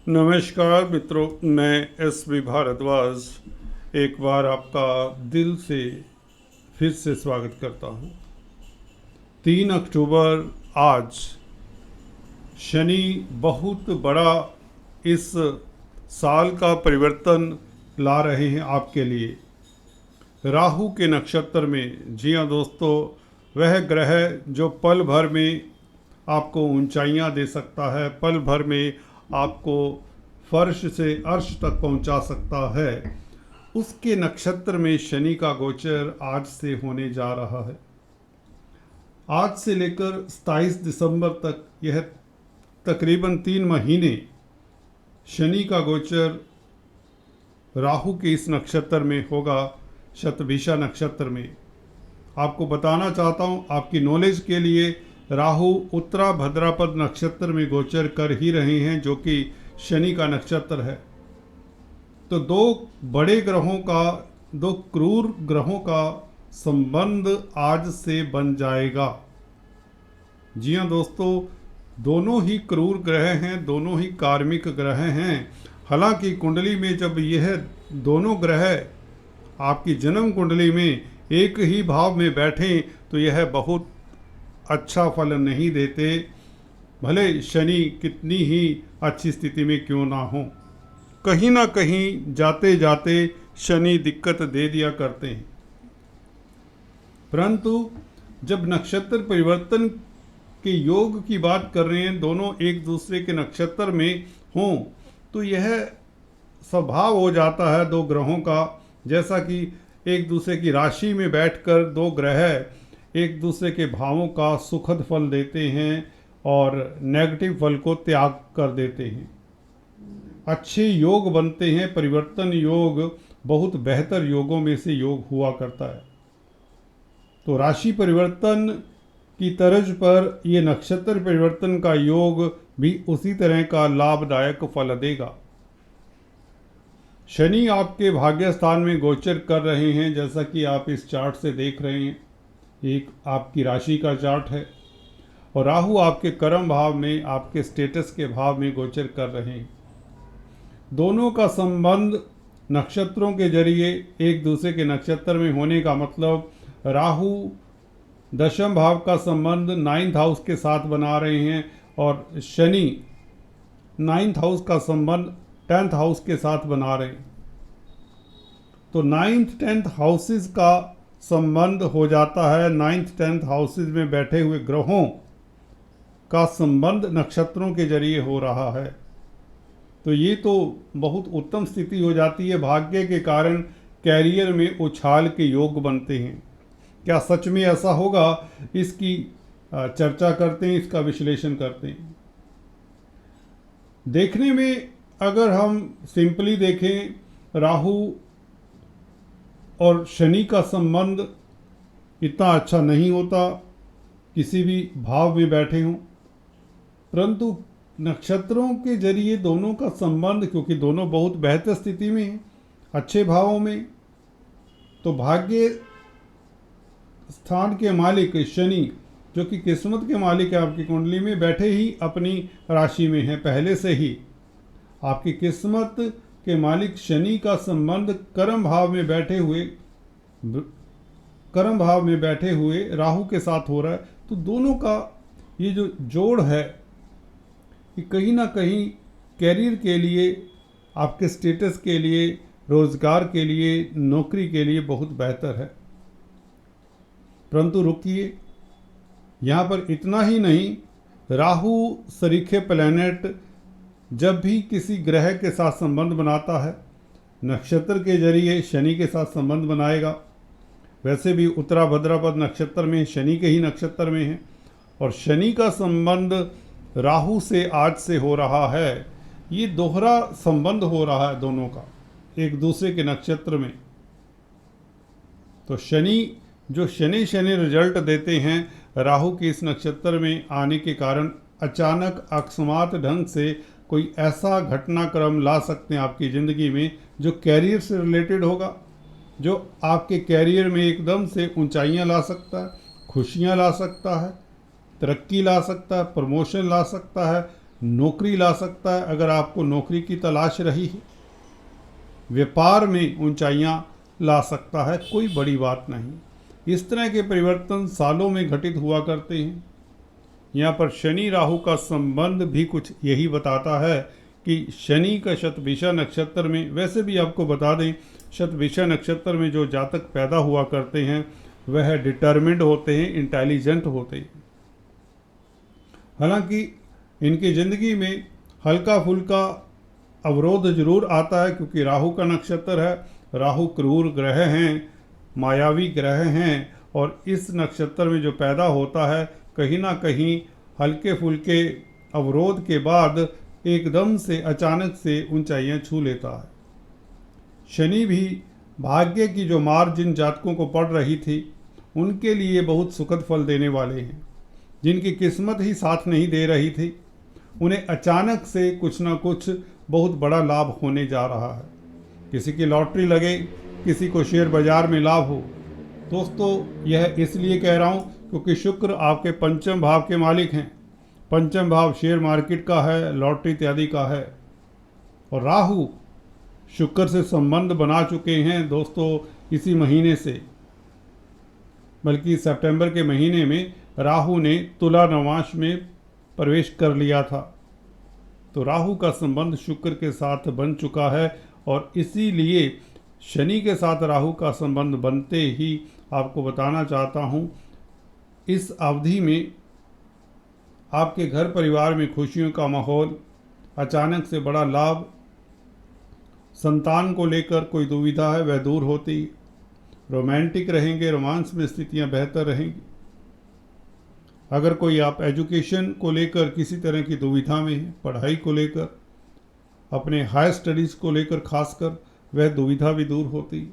नमस्कार मित्रों, मैं एस.वी. भारद्वाज एक बार आपका दिल से फिर से स्वागत करता हूँ। 3 अक्टूबर आज शनि बहुत बड़ा इस साल का परिवर्तन ला रहे हैं आपके लिए। राहु के नक्षत्र में, जी हाँ दोस्तों, वह ग्रह जो पल भर में आपको ऊंचाइयां दे सकता है, पल भर में आपको फर्श से अर्श तक पहुंचा सकता है, उसके नक्षत्र में शनि का गोचर आज से होने जा रहा है। आज से लेकर 27 दिसंबर तक यह तकरीबन 3 महीने शनि का गोचर राहु के इस नक्षत्र में होगा, शतभिषा नक्षत्र में। आपको बताना चाहता हूँ आपकी नॉलेज के लिए, राहु उत्तरा भद्रापद नक्षत्र में गोचर कर ही रहे हैं, जो कि शनि का नक्षत्र है। तो 2 बड़े ग्रहों का, 2 क्रूर ग्रहों का संबंध आज से बन जाएगा। जी हाँ दोस्तों, दोनों ही क्रूर ग्रह हैं, दोनों ही कार्मिक ग्रह हैं। हालांकि कुंडली में जब यह दोनों ग्रह आपकी जन्म कुंडली में एक ही भाव में बैठें तो यह बहुत अच्छा फल नहीं देते, भले शनि कितनी ही अच्छी स्थिति में क्यों ना हो। कहीं ना कहीं जाते जाते शनि दिक्कत दे दिया करते हैं। परंतु जब नक्षत्र परिवर्तन के योग की बात कर रहे हैं, दोनों एक दूसरे के नक्षत्र में हों, तो यह स्वभाव हो जाता है 2 ग्रहों का, जैसा कि एक दूसरे की राशि में बैठकर 2 ग्रह एक दूसरे के भावों का सुखद फल देते हैं और नेगेटिव फल को त्याग कर देते हैं। अच्छे योग बनते हैं। परिवर्तन योग बहुत बेहतर योगों में से योग हुआ करता है। तो राशि परिवर्तन की तर्ज पर ये नक्षत्र परिवर्तन का योग भी उसी तरह का लाभदायक फल देगा। शनि आपके भाग्य स्थान में गोचर कर रहे हैं, जैसा कि आप इस चार्ट से देख रहे हैं। एक आपकी राशि का चार्ट है और राहु आपके कर्म भाव में, आपके स्टेटस के भाव में गोचर कर रहे हैं। दोनों का संबंध नक्षत्रों के जरिए एक दूसरे के नक्षत्र में होने का मतलब, राहु 10वें भाव का संबंध 9th हाउस के साथ बना रहे हैं और शनि 9th हाउस का संबंध 10th हाउस के साथ बना रहे हैं। तो 9th 10th हाउसेस का संबंध हो जाता है। 9th 10th हाउसेस में बैठे हुए ग्रहों का संबंध नक्षत्रों के जरिए हो रहा है। तो ये तो बहुत उत्तम स्थिति हो जाती है। भाग्य के कारण कैरियर में उछाल के योग बनते हैं। क्या सच में ऐसा होगा? इसकी चर्चा करते हैं, इसका विश्लेषण करते हैं। देखने में अगर हम सिंपली देखें, राहु और शनि का संबंध इतना अच्छा नहीं होता किसी भी भाव में बैठे हों, परंतु नक्षत्रों के जरिए दोनों का संबंध, क्योंकि दोनों बहुत बेहतर स्थिति में हैं, अच्छे भावों में, तो भाग्य स्थान के मालिक शनि, जो कि किस्मत के मालिक है, आपकी कुंडली में बैठे ही अपनी राशि में है पहले से ही। आपकी किस्मत के मालिक शनि का संबंध कर्म भाव में बैठे हुए राहु के साथ हो रहा है। तो दोनों का ये जो जोड़ है, ये कहीं ना कहीं कैरियर के लिए, आपके स्टेटस के लिए, रोजगार के लिए, नौकरी के लिए बहुत बेहतर है। परंतु रुकिए, यहाँ पर इतना ही नहीं, राहु सरीखे प्लैनेट जब भी किसी ग्रह के साथ संबंध बनाता है, नक्षत्र के जरिए शनि के साथ संबंध बनाएगा। वैसे भी उत्तरा भद्रापद नक्षत्र में शनि के ही नक्षत्र में है और शनि का संबंध राहु से आज से हो रहा है। ये दोहरा संबंध हो रहा है दोनों का एक दूसरे के नक्षत्र में। तो शनि जो शनि रिजल्ट देते हैं, राहु के इस नक्षत्र में आने के कारण अचानक अकस्मात ढंग से कोई ऐसा घटनाक्रम ला सकते हैं आपकी ज़िंदगी में जो कैरियर से रिलेटेड होगा, जो आपके कैरियर में एकदम से ऊंचाइयां ला सकता है, खुशियां ला सकता है, तरक्की ला सकता है, प्रमोशन ला सकता है, नौकरी ला सकता है अगर आपको नौकरी की तलाश रही है। व्यापार में ऊंचाइयां ला सकता है, कोई बड़ी बात नहीं। इस तरह के परिवर्तन सालों में घटित हुआ करते हैं। यहाँ पर शनि राहु का संबंध भी कुछ यही बताता है कि शनि का शतभिषा नक्षत्र में, वैसे भी आपको बता दें, शतभिषा नक्षत्र में जो जातक पैदा हुआ करते हैं वह डिटर्मिन्ड होते हैं, इंटेलिजेंट होते हैं। हालांकि इनकी ज़िंदगी में हल्का फुल्का अवरोध जरूर आता है, क्योंकि राहु का नक्षत्र है। राहु क्रूर ग्रह हैं, मायावी ग्रह हैं, और इस नक्षत्र में जो पैदा होता है कहीं ना कहीं हल्के फुल्के अवरोध के बाद एकदम से अचानक से ऊंचाइयां छू लेता है। शनि भी भाग्य की जो मार जिन जातकों को पड़ रही थी उनके लिए बहुत सुखद फल देने वाले हैं। जिनकी किस्मत ही साथ नहीं दे रही थी उन्हें अचानक से कुछ ना कुछ बहुत बड़ा लाभ होने जा रहा है। किसी की लॉटरी लगे, किसी को शेयर बाजार में लाभ हो। दोस्तों, यह इसलिए कह रहा हूँ क्योंकि शुक्र आपके पंचम भाव के मालिक हैं। पंचम भाव शेयर मार्केट का है, लॉटरी इत्यादि का है। और राहु शुक्र से संबंध बना चुके हैं दोस्तों इसी महीने से, बल्कि सितंबर के महीने में राहु ने तुला नवांश में प्रवेश कर लिया था। तो राहु का संबंध शुक्र के साथ बन चुका है, और इसीलिए शनि के साथ राहु का संबंध बनते ही आपको बताना चाहता हूँ, इस अवधि में आपके घर परिवार में खुशियों का माहौल, अचानक से बड़ा लाभ, संतान को लेकर कोई दुविधा है वह दूर होती, रोमांटिक रहेंगे, रोमांस में स्थितियां बेहतर रहेंगी। अगर कोई आप एजुकेशन को लेकर किसी तरह की दुविधा में है, पढ़ाई को लेकर, अपने हायर स्टडीज़ को लेकर खासकर, वह दुविधा भी दूर होती।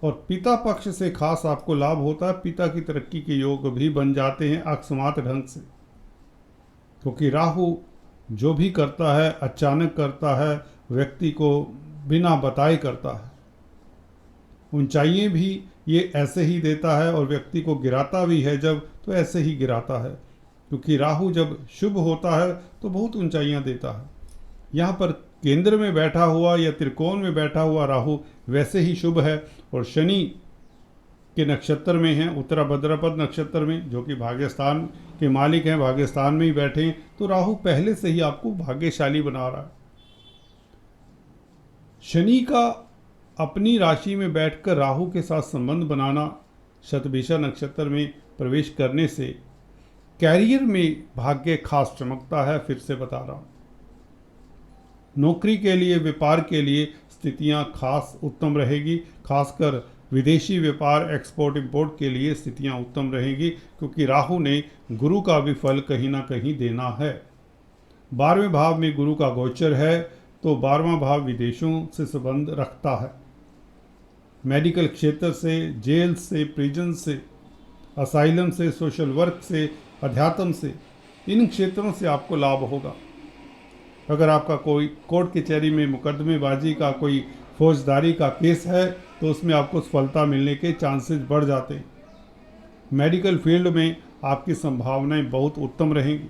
और पिता पक्ष से खास आपको लाभ होता है। पिता की तरक्की के योग भी बन जाते हैं अकस्मात ढंग से, क्योंकि राहु जो भी करता है अचानक करता है, व्यक्ति को बिना बताए करता है। ऊंचाइयाँ भी ये ऐसे ही देता है और व्यक्ति को गिराता भी है जब, तो ऐसे ही गिराता है, क्योंकि राहु जब शुभ होता है तो बहुत ऊंचाइयाँ देता है। यहाँ पर केंद्र में बैठा हुआ या त्रिकोण में बैठा हुआ राहु वैसे ही शुभ है, और शनि के नक्षत्र में है, उत्तरा भद्रपद नक्षत्र में, जो कि भाग्यस्थान के मालिक हैं, भाग्यस्थान में ही बैठे हैं। तो राहु पहले से ही आपको भाग्यशाली बना रहा है। शनि का अपनी राशि में बैठकर राहु के साथ संबंध बनाना, शतभिषा नक्षत्र में प्रवेश करने से कैरियर में भाग्य खास चमकता है। फिर से बता रहा हूँ, नौकरी के लिए, व्यापार के लिए स्थितियां खास उत्तम रहेगी। खासकर विदेशी व्यापार, एक्सपोर्ट इंपोर्ट के लिए स्थितियां उत्तम रहेगी, क्योंकि राहु ने गुरु का भी फल कहीं ना कहीं देना है। 12वें भाव में गुरु का गोचर है, तो 12वां भाव विदेशों से संबंध रखता है। मेडिकल क्षेत्र से, जेल से, प्रिजन से, असाइलम से, सोशल वर्क से, अध्यात्म से, इन क्षेत्रों से आपको लाभ होगा। अगर आपका कोई कोर्ट कचहरी में मुकदमेबाजी का, कोई फौजदारी का केस है, तो उसमें आपको सफलता मिलने के चांसेस बढ़ जाते हैं। मेडिकल फील्ड में आपकी संभावनाएं बहुत उत्तम रहेंगी,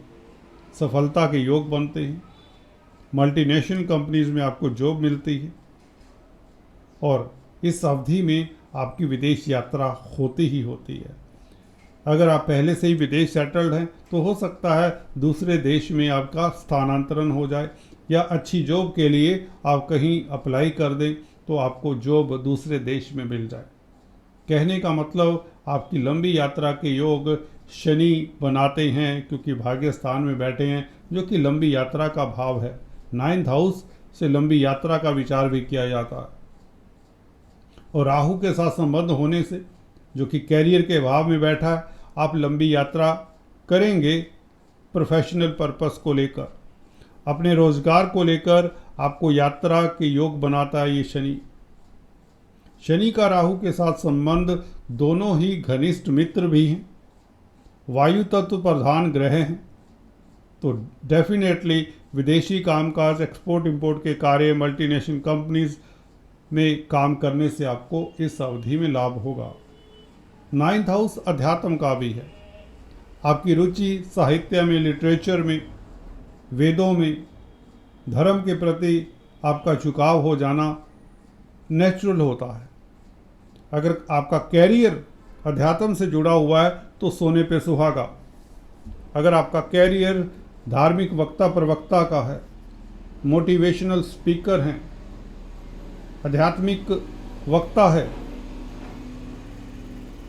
सफलता के योग बनते हैं। मल्टीनेशनल कंपनीज में आपको जॉब मिलती है, और इस अवधि में आपकी विदेश यात्रा होती ही होती है। अगर आप पहले से ही विदेश सेटल्ड हैं तो हो सकता है दूसरे देश में आपका स्थानांतरण हो जाए, या अच्छी जॉब के लिए आप कहीं अप्लाई कर दें तो आपको जॉब दूसरे देश में मिल जाए। कहने का मतलब, आपकी लंबी यात्रा के योग शनि बनाते हैं, क्योंकि भाग्य स्थान में बैठे हैं, जो कि लंबी यात्रा का भाव है। 9th हाउस से लंबी यात्रा का विचार भी किया जाता है। और राहु के साथ संबंध होने से, जो कि कैरियर के भाव में बैठा है, आप लंबी यात्रा करेंगे प्रोफेशनल पर्पस को लेकर, अपने रोजगार को लेकर आपको यात्रा के योग बनाता है ये शनि। शनि का राहु के साथ संबंध, दोनों ही घनिष्ठ मित्र भी हैं, वायु तत्व प्रधान ग्रह हैं। तो डेफिनेटली विदेशी कामकाज, एक्सपोर्ट इंपोर्ट के कार्य, मल्टीनेशनल कंपनीज में काम करने से आपको इस अवधि में लाभ होगा। 9th हाउस अध्यात्म का भी है। आपकी रुचि साहित्य में, लिटरेचर में, वेदों में धर्म के प्रति आपका झुकाव हो जाना नेचुरल होता है। अगर आपका कैरियर अध्यात्म से जुड़ा हुआ है तो सोने पे सुहागा। अगर आपका कैरियर धार्मिक वक्ता प्रवक्ता का है, मोटिवेशनल स्पीकर हैं, आध्यात्मिक वक्ता है,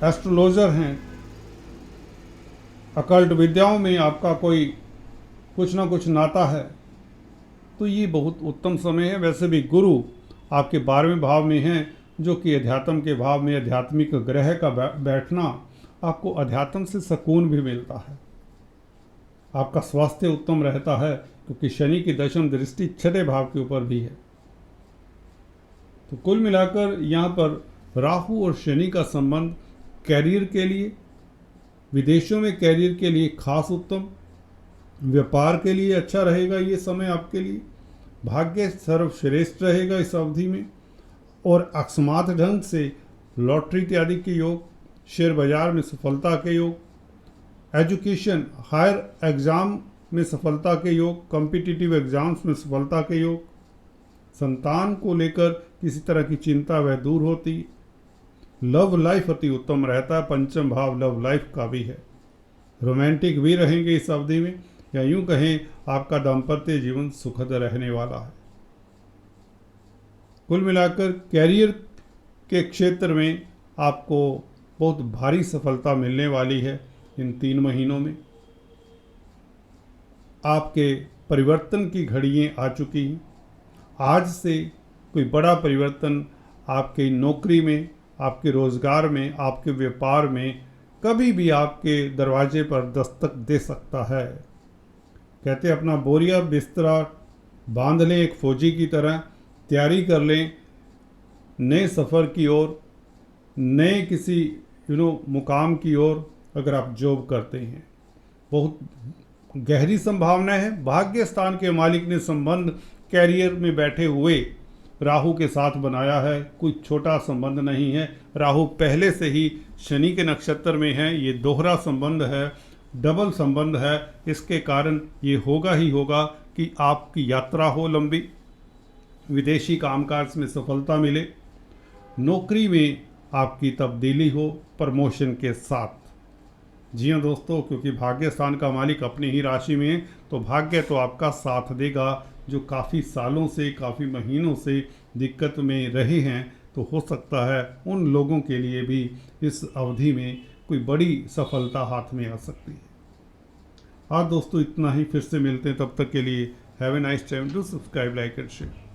एस्ट्रोलॉजर हैं, अकल्ट विद्याओं में आपका कोई कुछ ना कुछ नाता है, तो ये बहुत उत्तम समय है। वैसे भी गुरु आपके 12वें भाव में हैं, जो कि अध्यात्म के भाव में आध्यात्मिक ग्रह का बैठना आपको अध्यात्म से सुकून भी मिलता है। आपका स्वास्थ्य उत्तम रहता है क्योंकि शनि की दशम दृष्टि 6ठे भाव के ऊपर भी है। तो कुल मिलाकर यहाँ पर राहु और शनि का संबंध कैरियर के लिए, विदेशों में कैरियर के लिए खास उत्तम, व्यापार के लिए अच्छा रहेगा ये समय आपके लिए, भाग्य सर्वश्रेष्ठ रहेगा इस अवधि में, और अकस्मात ढंग से लॉटरी इत्यादि के योग, शेयर बाजार में सफलता के योग, एजुकेशन हायर एग्ज़ाम में सफलता के योग, कॉम्पिटिटिव एग्ज़ाम्स में सफलता के योग, संतान को लेकर किसी तरह की चिंता वह दूर होती, लव लाइफ अति उत्तम रहता है, पंचम भाव लव लाइफ का भी है, रोमांटिक भी रहेंगे इस अवधि में, या यूं कहें आपका दाम्पत्य जीवन सुखद रहने वाला है। कुल मिलाकर कैरियर के क्षेत्र में आपको बहुत भारी सफलता मिलने वाली है इन 3 महीनों में। आपके परिवर्तन की घड़ियाँ आ चुकी हैं। आज से कोई बड़ा परिवर्तन आपकी नौकरी में, आपके रोज़गार में, आपके व्यापार में कभी भी आपके दरवाजे पर दस्तक दे सकता है। कहते अपना बोरिया बिस्तरा बांध लें, एक फौजी की तरह तैयारी कर लें नए सफ़र की ओर, नए किसी मुकाम की ओर। अगर आप जॉब करते हैं, बहुत गहरी संभावना है। भाग्य स्थान के मालिक ने संबंध कैरियर में बैठे हुए राहु के साथ बनाया है, कोई छोटा संबंध नहीं है। राहु पहले से ही शनि के नक्षत्र में है, ये दोहरा संबंध है, डबल संबंध है। इसके कारण ये होगा ही होगा कि आपकी यात्रा हो लंबी, विदेशी कामकाज में सफलता मिले, नौकरी में आपकी तब्दीली हो प्रमोशन के साथ। जी हाँ दोस्तों, क्योंकि भाग्य स्थान का मालिक अपनी ही राशि में है, तो भाग्य तो आपका साथ देगा। जो काफ़ी सालों से, काफ़ी महीनों से दिक्कत में रहे हैं, तो हो सकता है उन लोगों के लिए भी इस अवधि में कोई बड़ी सफलता हाथ में आ सकती है। हाँ दोस्तों, इतना ही। फिर से मिलते हैं, तब तक के लिए have a nice time. Do subscribe, like and share.